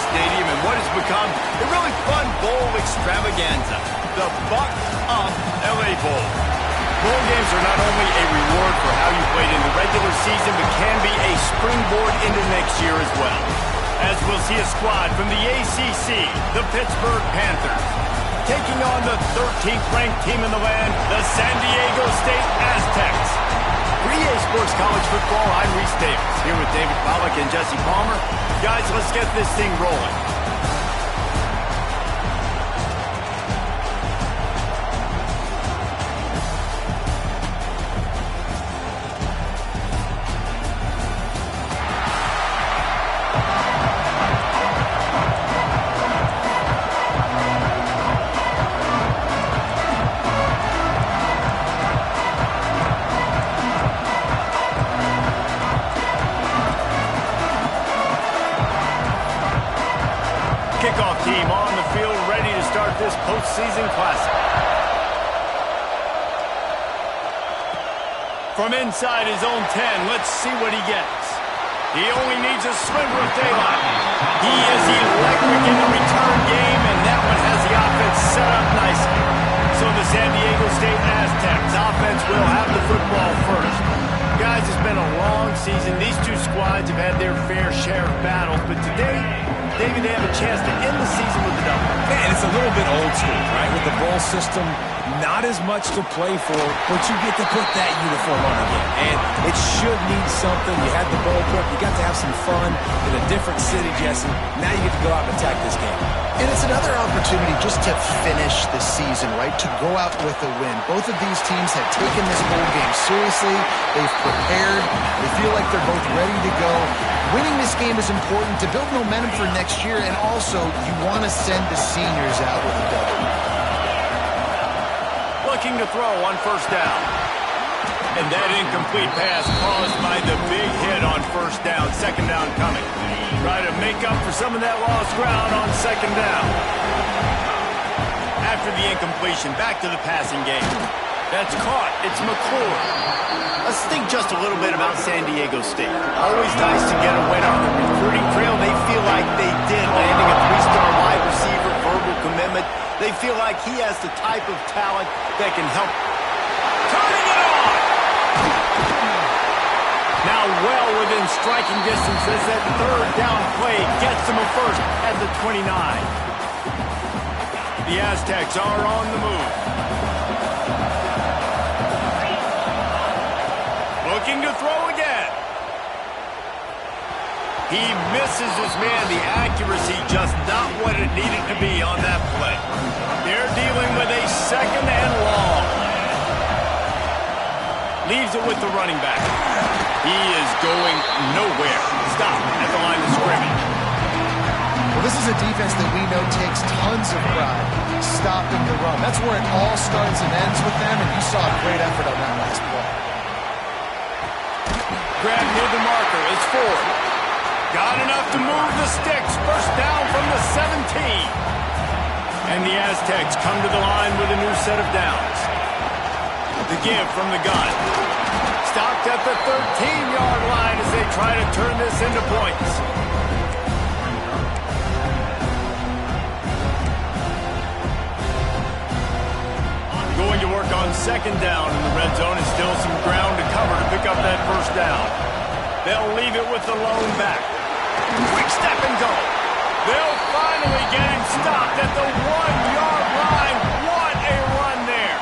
stadium in what has become a really fun bowl extravaganza, the Buck Up LA Bowl. Bowl games are not only a reward for how you played in the regular season, but can be a springboard into next year as well. As we'll see a squad from the ACC, the Pittsburgh Panthers, taking on the 13th ranked team in the land, the San Diego State Aztecs. For EA Sports College Football, I'm Reese Davis, here with David Pollack and Jesse Palmer. Guys, let's get this thing rolling. Kickoff team on the field, ready to start this postseason classic. From inside his own 10, let's see what he gets. He only needs a sliver of daylight. He is electric in the return game, and that one has the offense set up nicely. So the San Diego State Aztecs offense will have the football first. Guys, it's been a long season. These two squads have had their fair share of battles, but today, maybe they have a chance to end the season with a double. Man, it's a little bit old school, right? With the bowl system, not as much to play for, but you get to put that uniform on again. And it should mean something. You had the bowl prep. You got to have some fun in a different city, Jesse. Now you get to go out and attack this game. And it's another opportunity just to finish the season, right? To go out with a win. Both of these teams have taken this bowl game seriously. They've prepared. They feel like they're both ready to go. Winning this game is important to build momentum for next year, and also you want to send the seniors out with a double. Looking to throw on first down. And that incomplete pass caused by the big hit on first down. Second down coming. Try to make up for some of that lost ground on second down. After the incompletion, back to the passing game. That's caught. It's McClure. Let's think just a little bit about San Diego State. Always nice to get a win on the recruiting trail. They feel like they did, landing a three-star wide receiver, verbal commitment. They feel like he has the type of talent that can help. Turning it on! Now well within striking distance as that third down play gets him a first at the 29. The Aztecs are on the move. Looking to throw again. He misses his man. The accuracy just not what it needed to be on that play. They're dealing with a second and long. Leaves it with the running back. He is going nowhere. Stop at the line of scrimmage. Well, this is a defense that we know takes tons of pride stopping the run. That's where it all starts and ends with them, and you saw a great effort on that last play. Grab near the marker. It's Ford. Got enough to move the sticks. First down from the 17. And the Aztecs come to the line with a new set of downs. The give from the gun. Stopped at the 13-yard line as they try to turn this into points. Going to work on second down in the red zone, and still some ground to cover to pick up that first down. They'll leave it with the lone back. Quick step and go. They'll finally get him stopped at the 1-yard line. What a run there.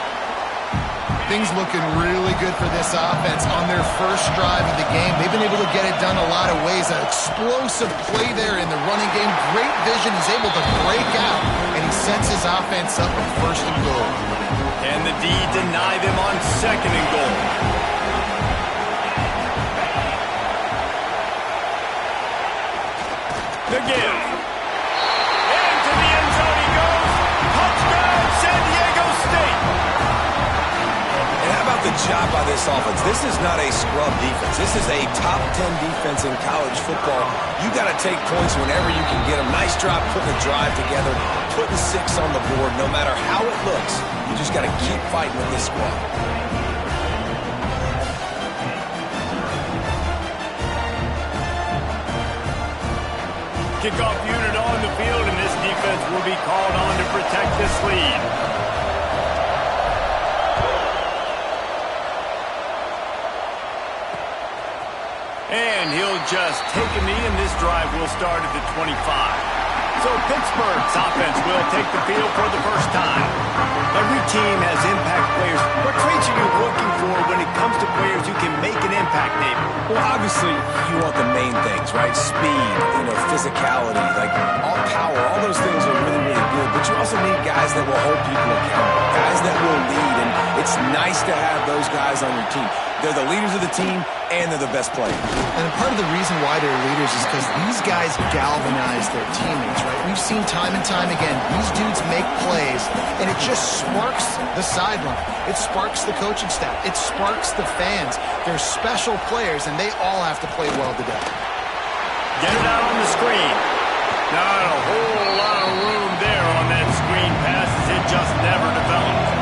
Things looking really good for this offense on their first drive of the game. They've been able to get it done a lot of ways. An explosive play there in the running game. Great vision. He's able to break out, and he sets his offense up with first and goal. And the D deny them on second and goal. The give. Into the end zone he goes. Touchdown, San Diego State. And how about the job by this offense? This is not a scrub defense. This is a top 10 defense in college football. You got to take points whenever you can get them. Nice job putting a drive together, putting 6 on the board. No matter how it looks, you just got to keep fighting with this squad. Kickoff unit on the field, and this defense will be called on to protect this lead. And he'll just take a knee, and this drive will start at the 25. So Pittsburgh's offense will take the field for the first time. Every team has impact players. What traits are you looking for when it comes to players who can make an impact, David? Well, obviously, you want the main things, right? Speed, physicality, like all power, all those things are really, really good. But you also need guys that will hold people accountable, guys that will lead. And it's nice to have those guys on your team. They're the leaders of the team, and they're the best players. And part of the reason why they're leaders is because these guys galvanize their teammates, right? We've seen time and time again, these dudes make plays, and it just sparks the sideline. It sparks the coaching staff. It sparks the fans. They're special players, and they all have to play well today. Get it out on the screen. Not a whole lot of room there on that screen pass as it just never developed.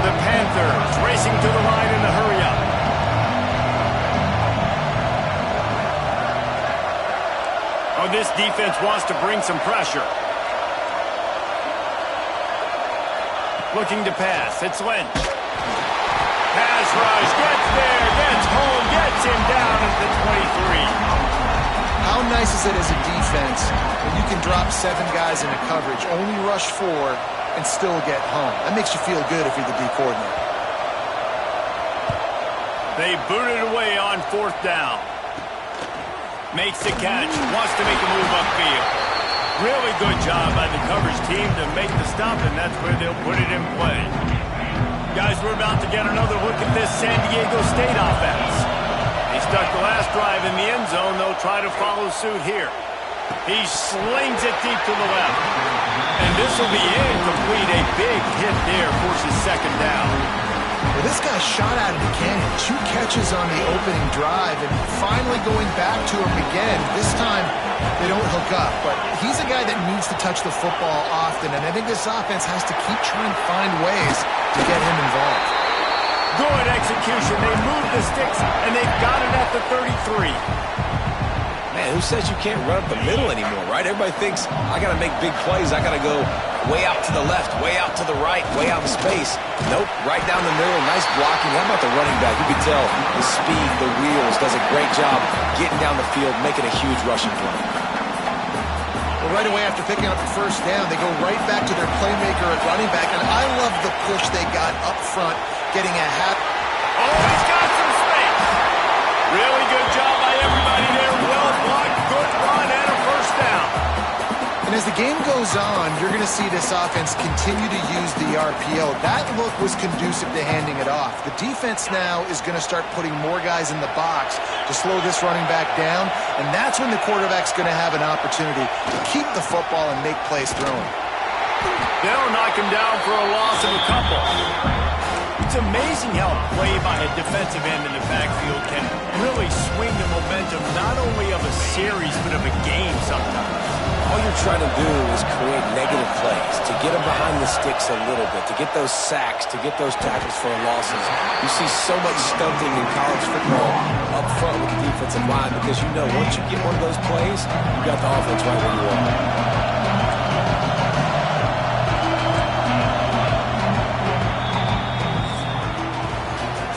The Panthers racing to the line in the hurry-up. Oh, this defense wants to bring some pressure. Looking to pass. It's Lynch. Pass rush. Gets there. Gets home. Gets him down at the 23. How nice is it as a defense when you can drop 7 guys into coverage, only rush 4, and still get home? That makes you feel good if you're the D coordinator. They boot it away on 4th down. Makes the catch. Wants to make a move upfield. Really good job by the coverage team to make the stop, and that's where they'll put it in play. Guys, we're about to get another look at this San Diego State offense. He stuck the last drive in the end zone. They'll try to follow suit here. He slings it deep to the left. And this will be incomplete. A big hit there forces 2nd down. Well, this guy shot out of the cannon. 2 catches on the opening drive, and finally going back to him again. This time, they don't hook up. But he's a guy that needs to touch the football often, and I think this offense has to keep trying to find ways to get him involved. Good execution. They move the sticks, and they've got it at the 33. Man, who says you can't run up the middle anymore, right? Everybody thinks, I got to make big plays. I got to go way out to the left, way out to the right, way out in space. Nope, right down the middle. Nice blocking. How about the running back? You can tell the speed, the wheels, does a great job getting down the field, making a huge rushing play. Well, right away after picking up the 1st down, they go right back to their playmaker at running back, and I love the push they got up front, getting a hat. Oh, he's got some space. Really good job by everybody there. Well blocked, good run, and a 1st down. And as the game goes on, you're going to see this offense continue to use the RPO. That look was conducive to handing it off. The defense now is going to start putting more guys in the box to slow this running back down, and that's when the quarterback's going to have an opportunity to keep the football and make plays throwing. They'll knock him down for a loss of a couple. It's amazing how a play by a defensive end in the backfield can really swing the momentum not only of a series but of a game sometimes. All you're trying to do is create negative plays, to get them behind the sticks a little bit, to get those sacks, to get those tackles for losses. You see so much stunting in college football up front with the defensive line because you know once you get one of those plays, you got the offense right where you are.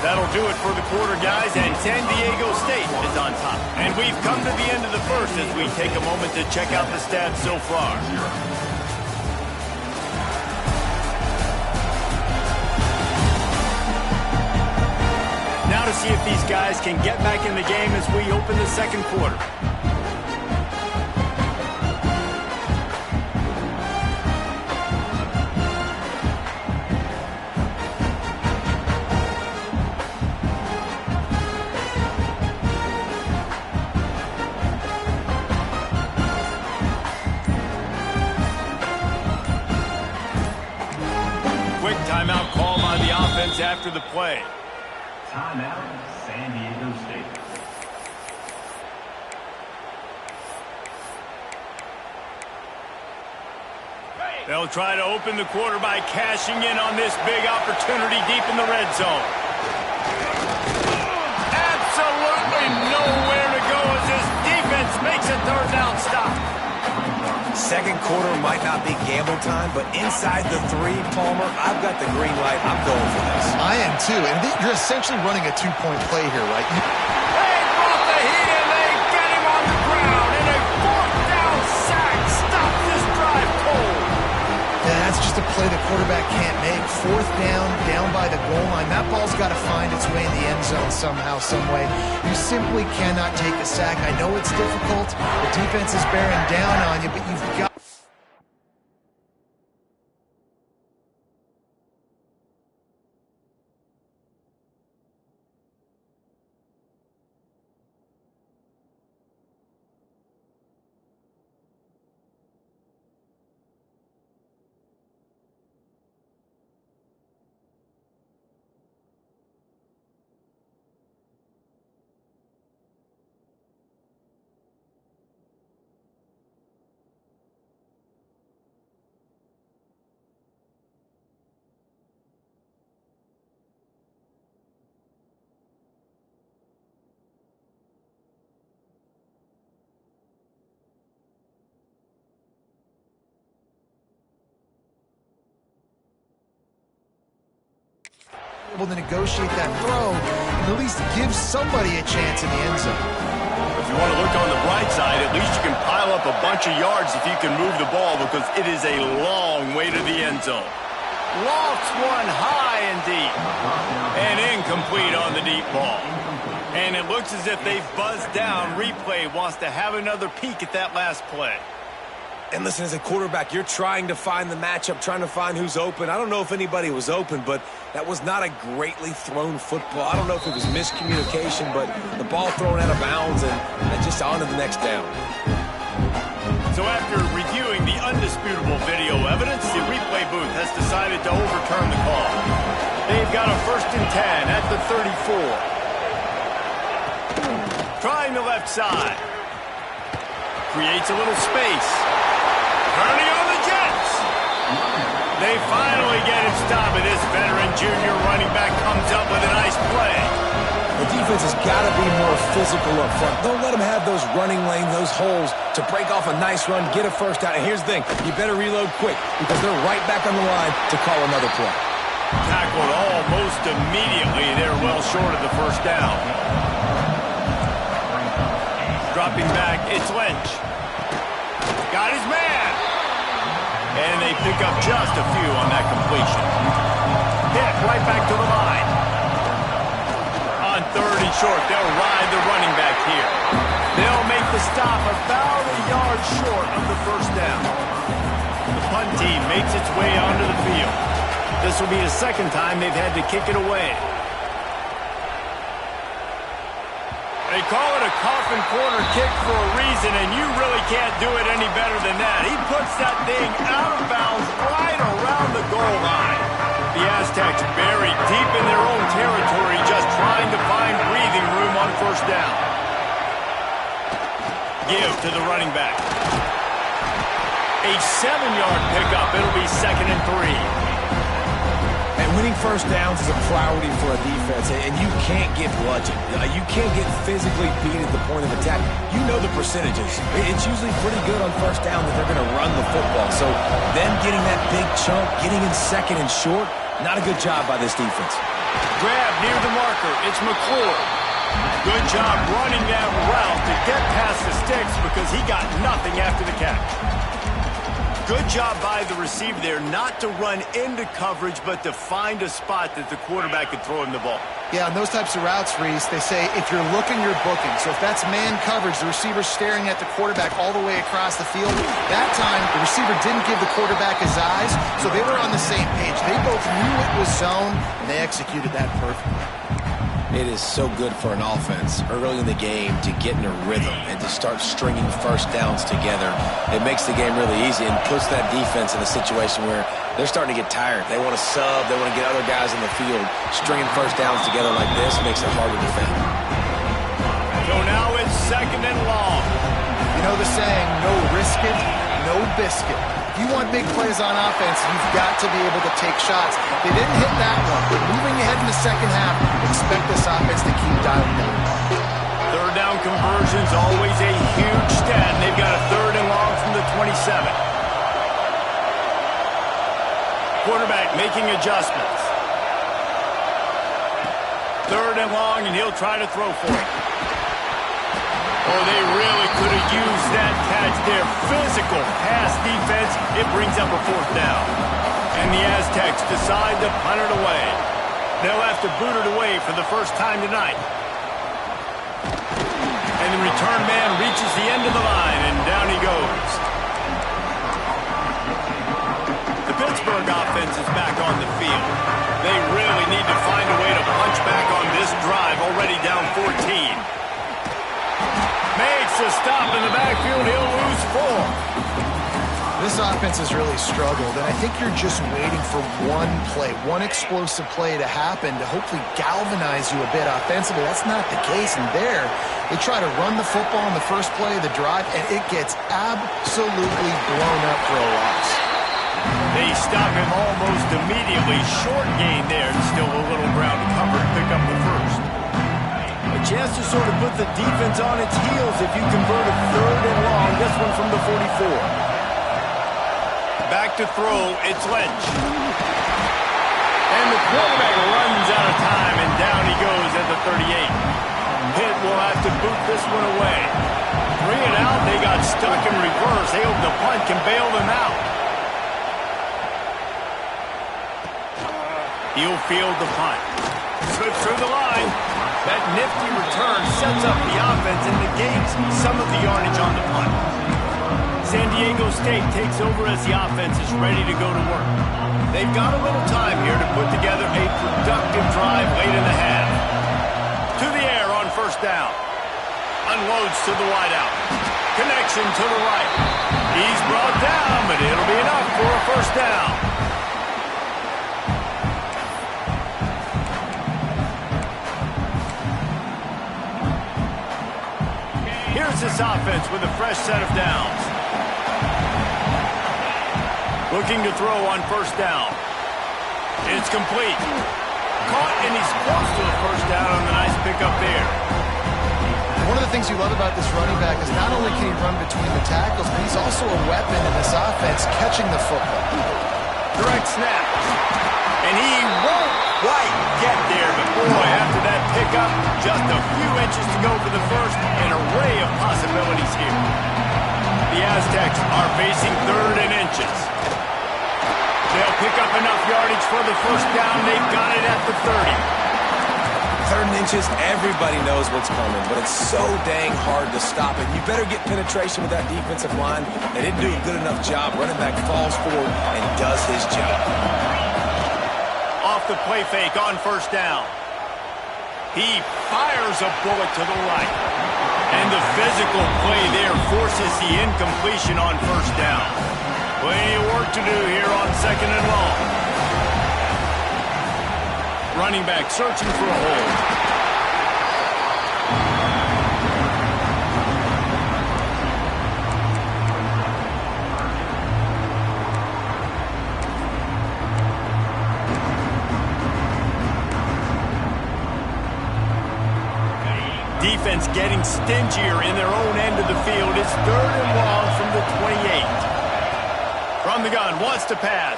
That'll do it for the quarter, guys, and San Diego State is on top. And we've come to the end of the first as we take a moment to check out the stats so far. Now to see if these guys can get back in the game as we open the 2nd quarter. Timeout call by the offense after the play. Timeout, San Diego State. They'll try to open the quarter by cashing in on this big opportunity deep in the red zone. Absolutely nowhere to go as this defense makes a 3rd down stop. second quarter might not be gamble time, but inside the 3, Palmer, I've got the green light. I'm going for this. I am too, and you're essentially running a 2-point play here, right? They brought the heat and they get him on the ground, and a 4th down sack stops this drive cold. Yeah, that's just a play the quarterback can't make. 4th down by the goal line. That ball's got to find its way in the end zone somehow, some way. You simply cannot take a sack. I know it's difficult. The defense is bearing down on you, but you've got... able to negotiate that throw and at least give somebody a chance in the end zone. If you want to look on the bright side, at least you can pile up a bunch of yards if you can move the ball, because it is a long way to the end zone. Lofts one high and deep. And incomplete on the deep ball. And it looks as if they've buzzed down. Replay wants to have another peek at that last play. And listen, as a quarterback, you're trying to find the matchup, trying to find who's open. I don't know if anybody was open, but that was not a greatly thrown football. I don't know if it was miscommunication, but the ball thrown out of bounds and just on to the next down. So after reviewing the undisputable video evidence, the replay booth has decided to overturn the call. They've got a 1st and 10 at the 34. Trying the left side. Creates a little space. Turning on the Jets. They finally get him stopped, and this veteran junior running back comes up with a nice play. The defense has got to be more physical up front. Don't let them have those running lanes, those holes to break off a nice run, get a 1st down. And here's the thing, you better reload quick because they're right back on the line to call another play. Tackled almost immediately. They're well short of the 1st down. Dropping back, it's Lynch. Got his man. And they pick up just a few on that completion. Hit right back to the line. On 3rd and short, they'll ride the running back here. They'll make the stop about a yard short of the 1st down. The punt team makes its way onto the field. This will be the 2nd time they've had to kick it away. They call it a coffin corner kick for a reason, and you really can't do it any better than that. He puts that thing out of bounds right around the goal line. The Aztecs buried deep in their own territory, just trying to find breathing room on 1st down. Give to the running back. A 7-yard pickup. It'll be 2nd and 3. And winning 1st downs is a priority for a defense, and you can't get bludgeoned. You can't get physically beat at the point of attack. You know the percentages. It's usually pretty good on 1st down that they're going to run the football. So them getting that big chunk, getting in 2nd and short, not a good job by this defense. Grab near the marker. It's McClure. Good job running that route to get past the sticks because he got nothing after the catch. Good job by the receiver there not to run into coverage, but to find a spot that the quarterback could throw him the ball. Yeah, on those types of routes, Reese, they say if you're looking, you're booking. So if that's man coverage, the receiver's staring at the quarterback all the way across the field. That time, the receiver didn't give the quarterback his eyes, so they were on the same page. They both knew it was zone, and they executed that perfectly. It is so good for an offense early in the game to get in a rhythm and to start stringing 1st downs together. It makes the game really easy and puts that defense in a situation where they're starting to get tired. They want to sub. They want to get other guys in the field. Stringing 1st downs together like this makes it hard to defend. So now it's 2nd and long. You know the saying, no risk it, no biscuit. If you want big plays on offense, you've got to be able to take shots. They didn't hit that one, but moving ahead in the 2nd half, expect this offense to keep dialing down. 3rd down conversion's always a huge stat, and they've got a 3rd and long from the 27. Quarterback making adjustments. 3rd and long, and he'll try to throw for it. Oh, they really could have used that catch there. Physical pass defense. It brings up a 4th down. And the Aztecs decide to punt it away. They'll have to boot it away for the first time tonight. And the return man reaches the end of the line, and down he goes. The Pittsburgh offense is back on the field. They really need to find a way to punch back on this drive, already down 14. Makes a stop in the backfield. He'll lose 4. This offense has really struggled, and I think you're just waiting for one play, one explosive play to happen to hopefully galvanize you a bit offensively. That's not the case, and there, they try to run the football in the first play of the drive, and it gets absolutely blown up for a loss. They stop him almost immediately. Short gain there, and still a little ground to cover to pick up the first. A chance to sort of put the defense on its heels if you convert a 3rd and long. This one from the 44. Back to throw, it's Lynch. And the quarterback runs out of time, and down he goes at the 38. Pitt will have to boot this one away. 3 and out, they got stuck in reverse. They hope the punt can bail them out. He'll field the punt. Slips through the line. That nifty return sets up the offense and negates some of the yardage on the punt. San Diego State takes over as the offense is ready to go to work. They've got a little time here to put together a productive drive late in the half. To the air on 1st down. Unloads to the wideout. Connection to the right. He's brought down, but it'll be enough for a 1st down. Here's this offense with a fresh set of downs. Looking to throw on 1st down. It's complete. Caught, and he's close to a 1st down on the nice pickup there. One of the things you love about this running back is not only can he run between the tackles, but he's also a weapon in this offense catching the football. Direct snap. And he won't quite get there, but boy, after that pickup, just a few inches to go for the first. An array of possibilities here. The Aztecs are facing 3rd and inches. They'll pick up enough yardage for the 1st down. They've got it at the 30. 3rd and inches, everybody knows what's coming, but it's so dang hard to stop it. You better get penetration with that defensive line. They didn't do a good enough job. Running back falls forward and does his job. Off the play fake on 1st down. He fires a bullet to the right. And the physical play there forces the incompletion on 1st down. Plenty of work to do here on 2nd and long. Running back searching for a hole. Defense getting stingier in their own end of the field. It's 3rd and long from the 28. From the gun, wants to pass.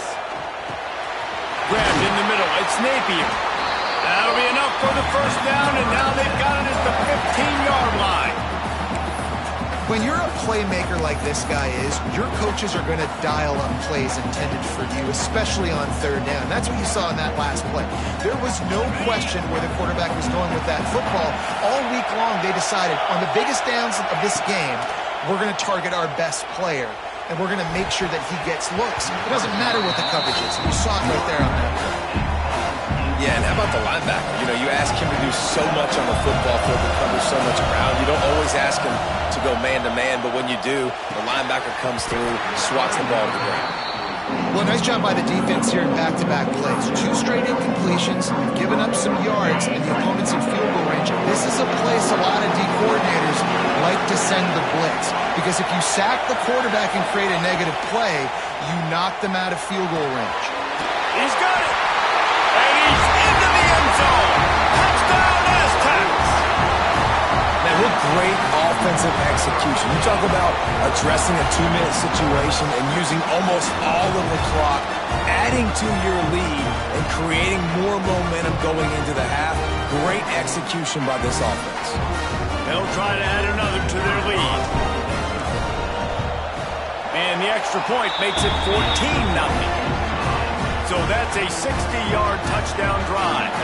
Grabbed in the middle. It's Napier. That'll be enough for the 1st down, and now they've got it at the 15-yard line. When you're a playmaker like this guy is, your coaches are going to dial up plays intended for you, especially on 3rd down. That's what you saw in that last play. There was no question where the quarterback was going with that football. All week long, they decided on the biggest downs of this game, we're going to target our best player, and we're going to make sure that he gets looks. It doesn't matter what the coverage is. You saw it right there on that play. Yeah, and how about the linebacker? You know, you ask him to do so much on the football field, to cover so much ground. You don't always ask him to go man-to-man, but when you do, the linebacker comes through, swats the ball to the ground. Well, nice job by the defense here in back-to-back plays. 2 straight incompletions, giving up some yards, and the opponent's in field goal range. This is a place a lot of D coordinators like to send the blitz, because if you sack the quarterback and create a negative play, you knock them out of field goal range. He's got it. And he's into the end zone. Touchdown, Aztecs. Man, Look, great offensive execution. You talk about addressing a 2-minute situation and using almost all of the clock, adding to your lead, and creating more momentum going into the half. Great execution by this offense. They'll try to add another to their lead. And the extra point makes it 14-0. So that's a 60-yard touchdown drive.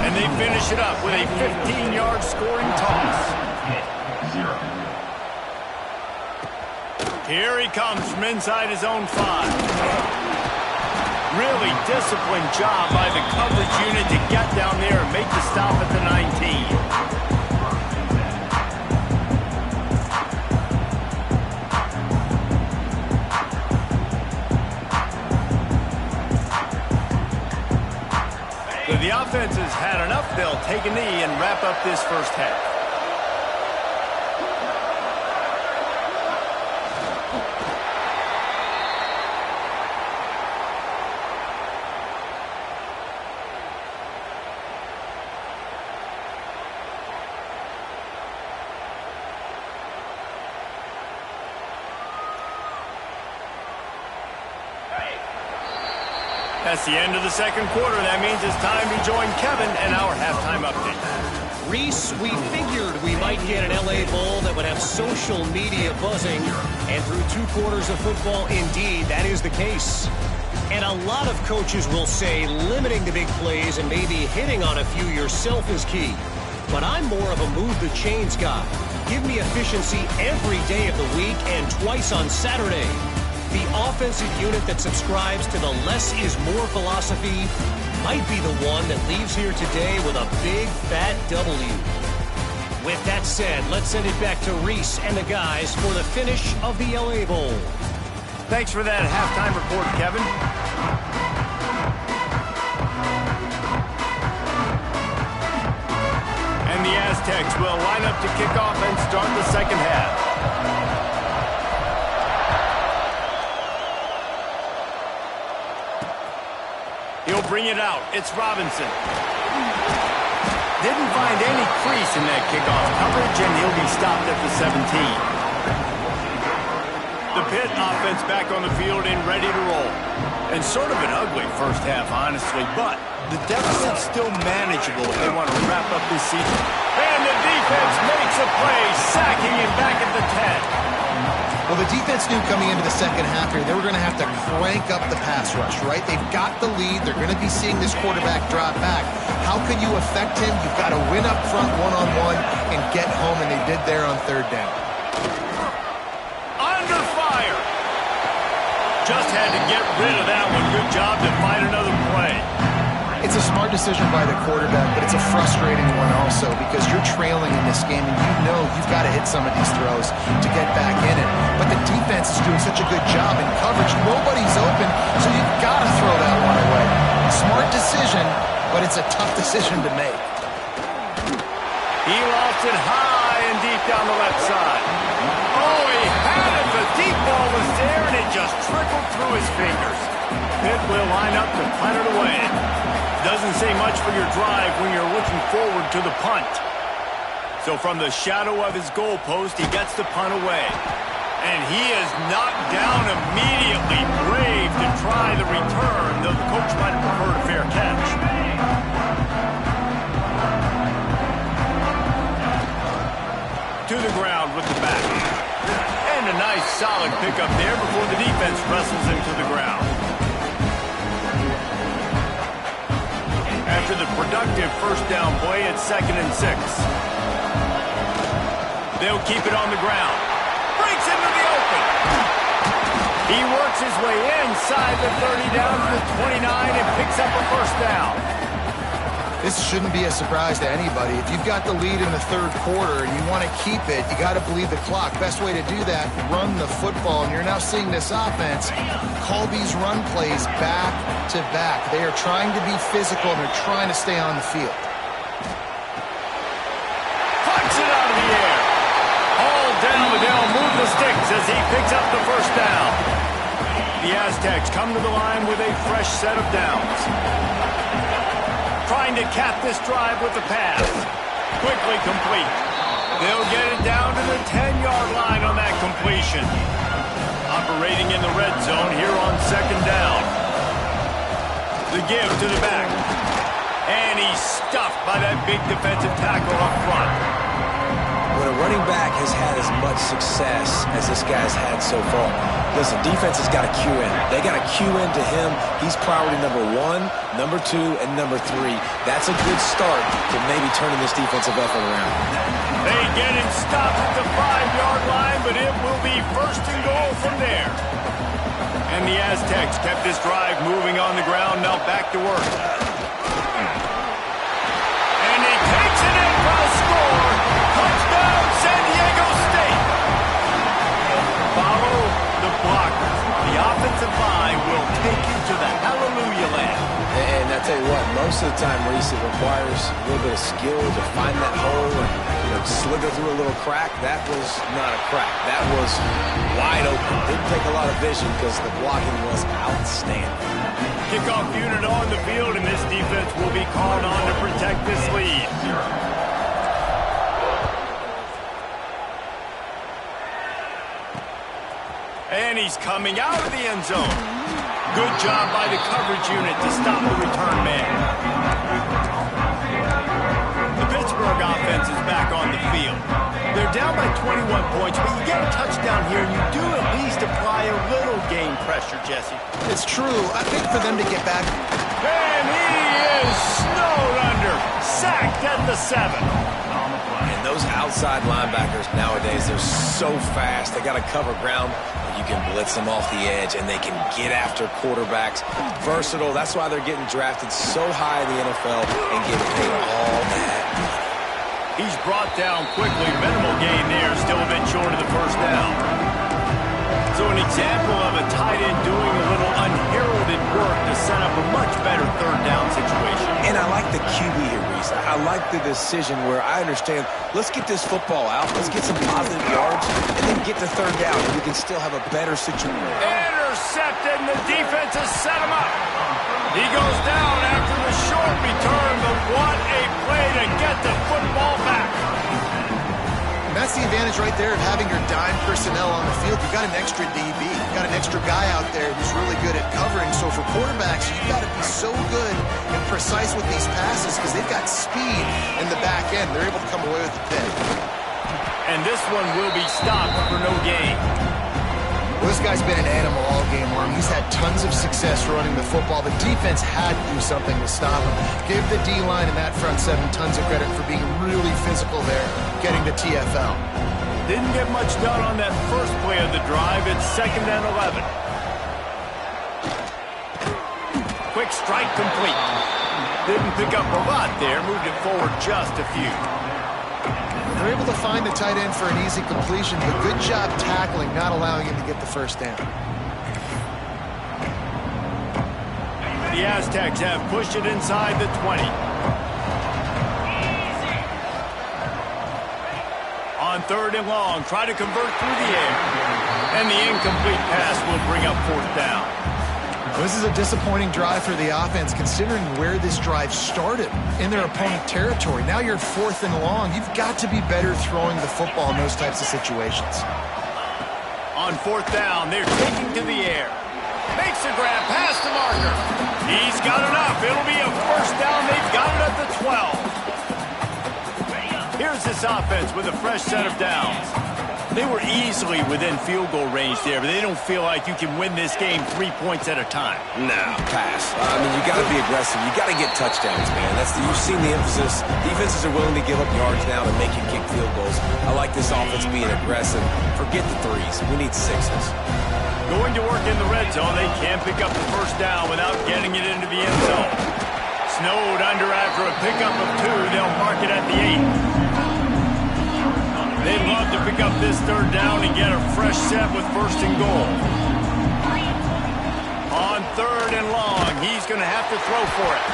And they finish it up with a 15-yard scoring toss. Here he comes from inside his own 5. Really disciplined job by the coverage unit to get down there and make the stop at the 19. So the offense has had enough. They'll take a knee and wrap up this first half. That's the end of the second quarter. That means it's time to join Kevin and our halftime update. Reese, we figured we might get an LA Bowl that would have social media buzzing, and through 2 quarters of football, indeed, that is the case. And a lot of coaches will say limiting the big plays and maybe hitting on a few yourself is key. But I'm more of a move the chains guy. Give me efficiency every day of the week and twice on Saturday. The offensive unit that subscribes to the less is more philosophy might be the one that leaves here today with a big, fat W. With that said, let's send it back to Reese and the guys for the finish of the LA Bowl. Thanks for that halftime report, Kevin. And the Aztecs will line up to kick off and start the second half. He'll bring it out. It's Robinson. Didn't find any crease in that kickoff coverage, and he'll be stopped at the 17. The Pitt offense back on the field and ready to roll. And sort of an ugly first half, honestly, but the deficit's still manageable if they want to wrap up this season. And the defense makes a play, sacking him back at the 10. Well, the defense knew coming into the second half here, they were going to have to crank up the pass rush, right? They've got the lead. They're going to be seeing this quarterback drop back. How can you affect him? You've got to win up front one-on-one and get home, and they did there on 3rd down. Under fire. Just had to get rid of that one. Good job to find another play. It's a smart decision by the quarterback, but it's a frustrating one also because you're trailing in this game and you know you've got to hit some of these throws to get back in it. But the defense is doing such a good job in coverage. Nobody's open, so you've got to throw that one away. Smart decision, but it's a tough decision to make. He lost it high and deep down the left side. Oh, he had it. The deep ball was there, and it just trickled through his fingers. Pitt will line up to punt it away. Doesn't say much for your drive when you're looking forward to the punt. So from the shadow of his goalpost, he gets the punt away. And he is knocked down immediately. Brave to try the return, though the coach might have preferred a fair catch. To the ground with the back. And a nice solid pickup there before the defense wrestles him to the ground. After the productive first down play, it's 2nd and 6. They'll keep it on the ground. Breaks into the open. He works his way inside the 30 down to the 29 and picks up a first down. This shouldn't be a surprise to anybody. If you've got the lead in the 3rd quarter and you want to keep it, you got to bleed the clock. Best way to do that, run the football. And you're now seeing this offense call these run plays back to back. They are trying to be physical and they're trying to stay on the field. Punch it out of the air. All down, but they'll move the sticks as he picks up the first down. The Aztecs come to the line with a fresh set of downs. Trying to cap this drive with the pass. Quickly complete. They'll get it down to the 10-yard line on that completion. Operating in the red zone here on second down. The give to the back. And he's stuffed by that big defensive tackle up front. When a running back has had as much success as this guy's had so far, listen, defense has got to cue in. They got to cue into him. He's priority number 1, number 2, and number 3. That's a good start to maybe turning this defensive effort around. They get him stopped at the 5-yard line, but it will be first and goal from there. And the Aztecs kept this drive moving on the ground, now back to work. And he takes it in for the score. Touchdown, San Diego State. Follow the blockers. The offensive line will take you to the hallelujah land. And I tell you what, most of the time, Reese, it requires a little bit of skill to find that hole and slither through a little crack. That was not a crack. That was wide open. Didn't take a lot of vision because the blocking was outstanding. Kickoff unit on the field, and this defense will be called on to protect this lead. And he's coming out of the end zone. Good job by the coverage unit to stop the return man. The Pittsburgh offense is back on the field. They're down by 21 points, but you get a touchdown here, and you do at least apply a little game pressure, Jesse. It's true. I think for them to get back. And he is snowed under. Sacked at the 7. And those outside linebackers nowadays, they're so fast. They got to cover ground. You can blitz them off the edge, and they can get after quarterbacks. Versatile. That's why they're getting drafted so high in the NFL and getting paid all that money. He's brought down quickly. Minimal gain there. Still a bit short of the first down. So an example of a tight end doing a little unheralded work to set up a much better third down situation. And I like the QB here, Reese. I like the decision where I understand, let's get this football out, let's get some positive yards, and then get to third down, and we can still have a better situation. Intercepted, and the defense has set him up. He goes down after the short return, but what a play to get the football back. And that's the advantage right there of having your dime personnel on the field. You've got an extra DB. You've got an extra guy out there who's really good at covering. So for quarterbacks, you've got to be so good and precise with these passes because they've got speed in the back end. They're able to come away with the pick. And this one will be stopped for no gain. Well, this guy's been an animal all game long. He's had tons of success running the football. The defense had to do something to stop him. Give the D-line and that front seven tons of credit for being really physical there, getting the TFL. Didn't get much done on that first play of the drive. It's 2nd and 11. Quick strike complete. Didn't pick up a lot there. Moved it forward just a few. They're able to find the tight end for an easy completion, but good job tackling, not allowing him to get the first down. The Aztecs have pushed it inside the 20. On 3rd and long, try to convert through the air. And the incomplete pass will bring up 4th down. This is a disappointing drive for the offense, considering where this drive started, in their opponent territory. Now you're 4th and long. You've got to be better throwing the football in those types of situations. On 4th down, they're taking to the air. Makes a grab past the marker. He's got enough. It'll be a first down. They've got it at the 12. Here's this offense with a fresh set of downs. They were easily within field goal range there, but they don't feel like you can win this game 3 points at a time. No, pass. I mean, you got to be aggressive. You got to get touchdowns, man. You've seen the emphasis. Defenses are willing to give up yards now to make you kick field goals. I like this offense being aggressive. Forget the 3s. We need 6s. Going to work in the red zone, they can't pick up the first down without getting it into the end zone. Snowed under after a pickup of 2. They'll mark it at the 8. They'd love to pick up this 3rd down and get a fresh set with 1st and goal. On 3rd and long, he's going to have to throw for it.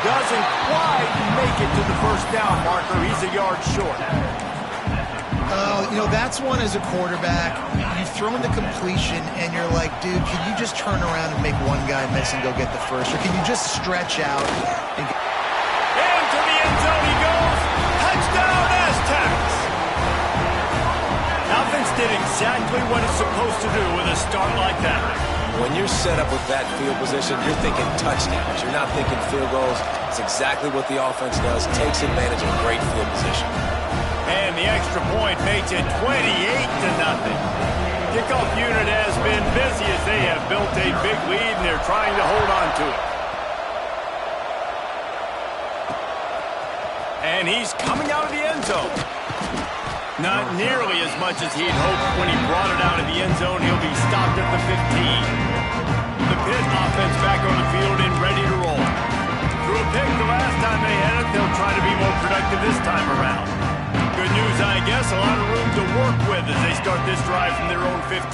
Doesn't quite make it to the first down marker. He's a yard short. You know, that's one as a quarterback. You've thrown the completion, and you're like, dude, can you just turn around and make one guy miss and go get the first? Or can you just stretch out? And into the end zone he goes. Touchdown, Aztecs. did exactly what it's supposed to do with a start like that. When you're set up with that field position, you're thinking touchdowns. You're not thinking field goals. It's exactly what the offense does. Takes advantage of great field position. And the extra point makes it 28-0. Kickoff unit has been busy as they have built a big lead, and they're trying to hold on to it. And he's coming out of the end zone. Not nearly as much as he'd hoped when he brought it out of the end zone. He'll be stopped at the 15. The Pitt offense back on the field and ready to roll. Threw a pick the last time they had it. They'll try to be more productive this time around. Good news, I guess. A lot of room to work with as they start this drive from their own 15.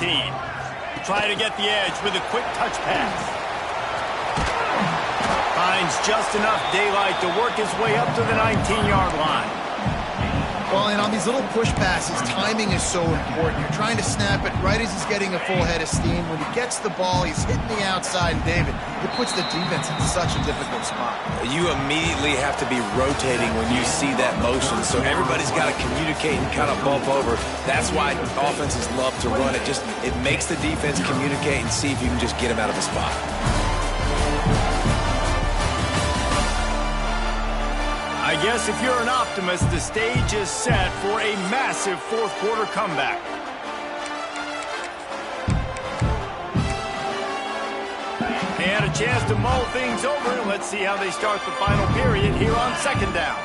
Try to get the edge with a quick touch pass. Finds just enough daylight to work his way up to the 19-yard line. Well, and on these little push passes, timing is so important. You're trying to snap it right as he's getting a full head of steam. When he gets the ball, he's hitting the outside, and David, it puts the defense in such a difficult spot. You immediately have to be rotating when you see that motion, so everybody's got to communicate and kind of bump over. That's why offenses love to run it. It makes the defense communicate and see if you can just get him out of the spot. I guess if you're an optimist, the stage is set for a massive fourth-quarter comeback. And a chance to mull things over. Let's see how they start the final period here on second down.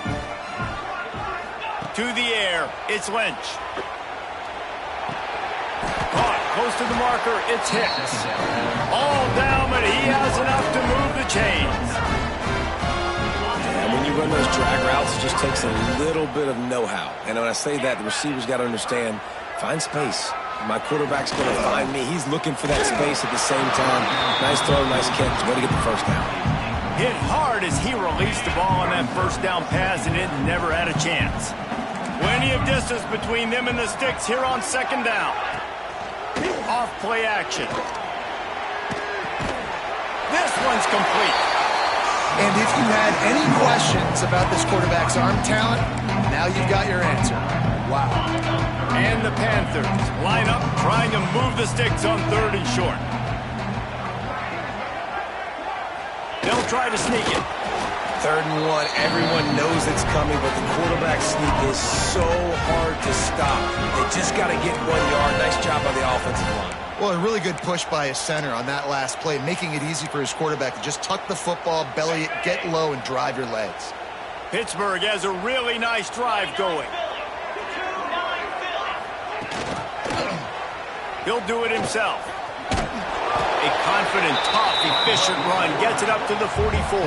To the air, it's Lynch. Caught close to the marker, it's Hicks. All down, but he has enough to move the chains. When you run those drag routes, it just takes a little bit of know-how. And when I say that, the receiver's got to understand, find space. My quarterback's going to find me. He's looking for that space at the same time. Nice throw, nice catch. Way to get the first down. Hit hard as he released the ball on that first down pass, and it never had a chance. Plenty of distance between them and the sticks here on second down. Off play action. This one's complete. And if you had any questions about this quarterback's arm talent, now you've got your answer. Wow. And the Panthers line up trying to move the sticks on third and short. They'll try to sneak it. 3rd and 1, everyone knows it's coming, but the quarterback sneak is so hard to stop. They just got to get 1 yard. Nice job by the offensive line. Well, a really good push by his center on that last play, making it easy for his quarterback to just tuck the football, belly it, get low, and drive your legs. Pittsburgh has a really nice drive going. He'll do it himself. A confident, tough, efficient run gets it up to the 44.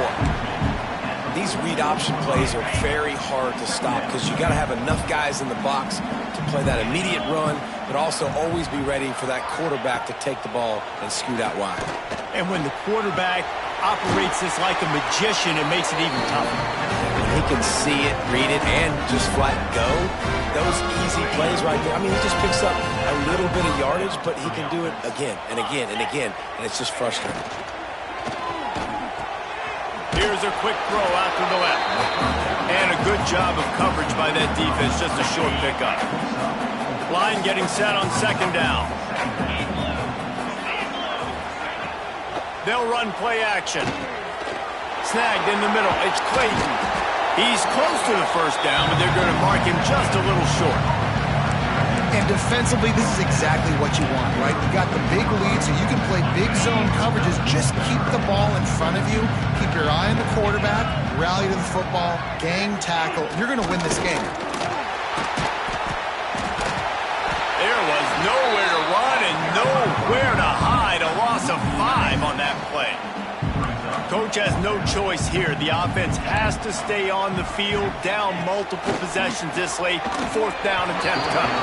These read option plays are very hard to stop because you got to have enough guys in the box to play that immediate run, but also always be ready for that quarterback to take the ball and scoot out wide. And when the quarterback operates this like a magician, it makes it even tougher. When he can see it, read it, and just flat go, those easy plays right there. I mean, he just picks up a little bit of yardage, but he can do it again and again and again, and it's just frustrating. Here's a quick throw out to the left. And a good job of coverage by that defense, just a short pickup. Line getting set on second down. They'll run play action. Snagged in the middle, it's Clayton. He's close to the first down, but they're going to mark him just a little short. And defensively, this is exactly what you want, right? You got the big lead, so you can play big zone coverages. Just keep the ball in front of you. Keep your eye on the quarterback. Rally to the football. Gang tackle. You're going to win this game. There was nowhere to run and nowhere to hide. A loss of 5 on that play. Coach has no choice here. The offense has to stay on the field, down multiple possessions this late. 4th down attempt coming.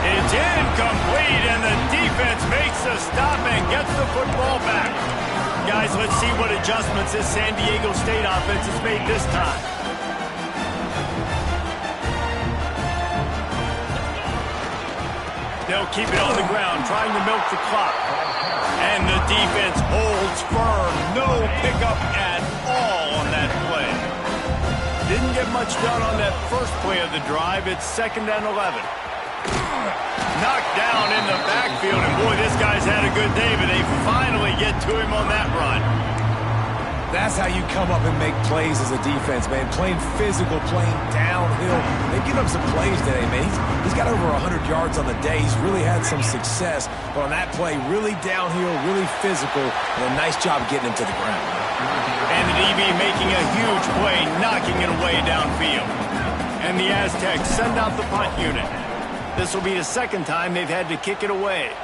It's incomplete, and the defense makes the stop and gets the football back. Guys, let's see what adjustments this San Diego State offense has made this time. They'll keep it on the ground, trying to milk the clock. And the defense holds firm. No pickup at all on that play. Didn't get much done on that first play of the drive. It's 2nd and 11. Knocked down in the backfield, and boy, this guy's had a good day, but they finally get to him on that run. That's how you come up and make plays as a defense, man. Playing physical, playing downhill. They give up some plays today, man. He's got over 100 yards on the day. He's really had some success. But on that play, really downhill, really physical, and a nice job getting him to the ground. And the DB making a huge play, knocking it away downfield. And the Aztecs send out the punt unit. This will be the second time they've had to kick it away.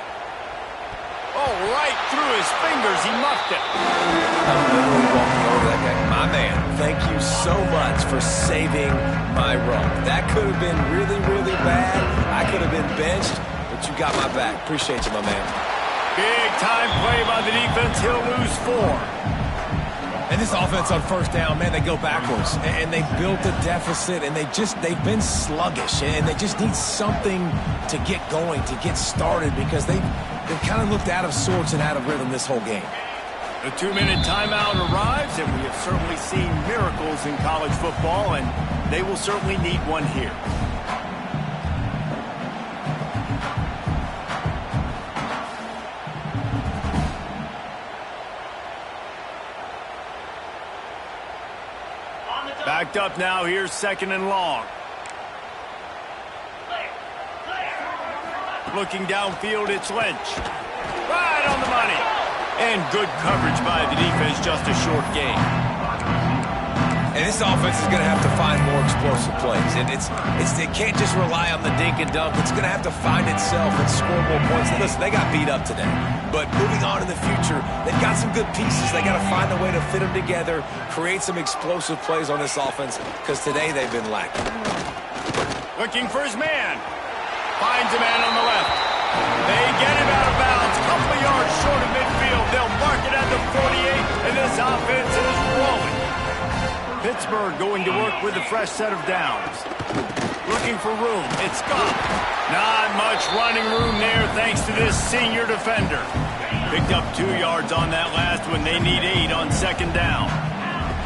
Oh, right through his fingers. He muffed it. I'm literally walking over that guy. My man, thank you so much for saving my run. That could have been really, really bad. I could have been benched, but you got my back. Appreciate you, my man. Big time play by the defense. He'll lose 4. And this offense on first down, man, they go backwards. And they built a deficit, and they've been sluggish. And they just need something to get going, to get started, because they've kind of looked out of sorts and out of rhythm this whole game. The 2-minute timeout arrives, and we have certainly seen miracles in college football, and they will certainly need one here. Backed up now. Here's 2nd and long. Looking downfield, it's Lynch. Right on the money. And good coverage by the defense, just a short gain. And this offense is going to have to find more explosive plays. And it can't just rely on the dink and dunk. It's going to have to find itself and score more points. Listen, they got beat up today. But moving on in the future, they've got some good pieces. They got to find a way to fit them together, create some explosive plays on this offense, because today they've been lacking. Looking for his man. Finds a man on the left. They get him out of bounds. Couple of yards short of midfield. They'll mark it at the 48, and this offense is rolling. Pittsburgh going to work with a fresh set of downs. Looking for room. It's gone. Not much running room there thanks to this senior defender. Picked up 2 yards on that last one. They need 8 on 2nd down.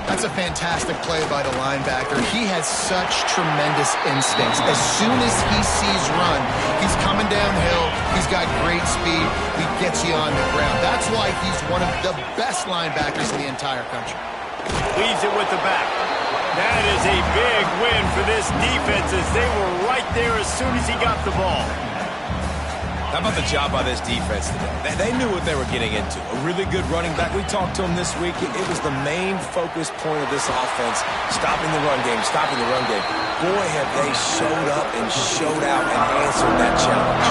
That's a fantastic play by the linebacker. He has such tremendous instincts. As soon as he sees run, he's coming downhill. He's got great speed. He gets you on the ground. That's why he's one of the best linebackers in the entire country. Leaves it with the back. That is a big win for this defense, as they were right there as soon as he got the ball. How about the job by this defense today? They knew what they were getting into. A really good running back. We talked to him this week. It was the main focus point of this offense, stopping the run game, stopping the run game. Boy, have they showed up and showed out and answered that challenge.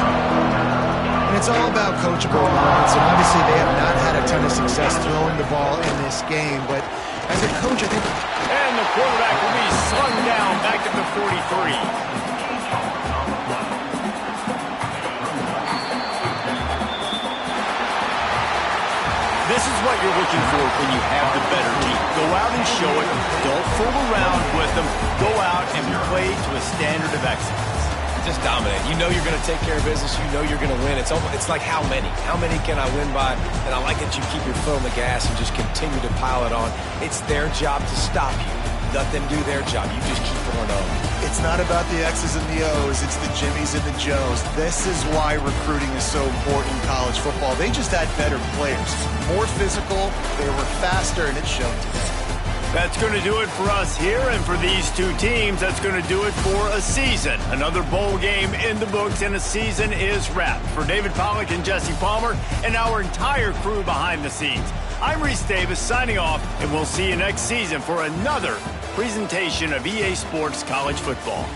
And it's all about coachable moments, and obviously they have not had a ton of success throwing the ball in this game, but as a coach, I think... And the quarterback will be slung down back at the 43. This is what you're looking for when you have the better team. Go out and show it. Don't fool around with them. Go out and play to a standard of excellence. Just dominate. You know you're going to take care of business. You know you're going to win. It's like how many? How many can I win by? And I like that you keep your foot on the gas and just continue to pile it on. It's their job to stop you. Let them do their job. You just keep going on. It's not about the X's and the O's. It's the Jimmies and the Joes. This is why recruiting is so important in college football. They just had better players. More physical, they were faster, and it showed today. That's going to do it for us here, and for these two teams, that's going to do it for a season. Another bowl game in the books, and a season is wrapped. For David Pollack and Jesse Palmer, and our entire crew behind the scenes, I'm Reese Davis signing off, and we'll see you next season for another presentation of EA Sports College Football.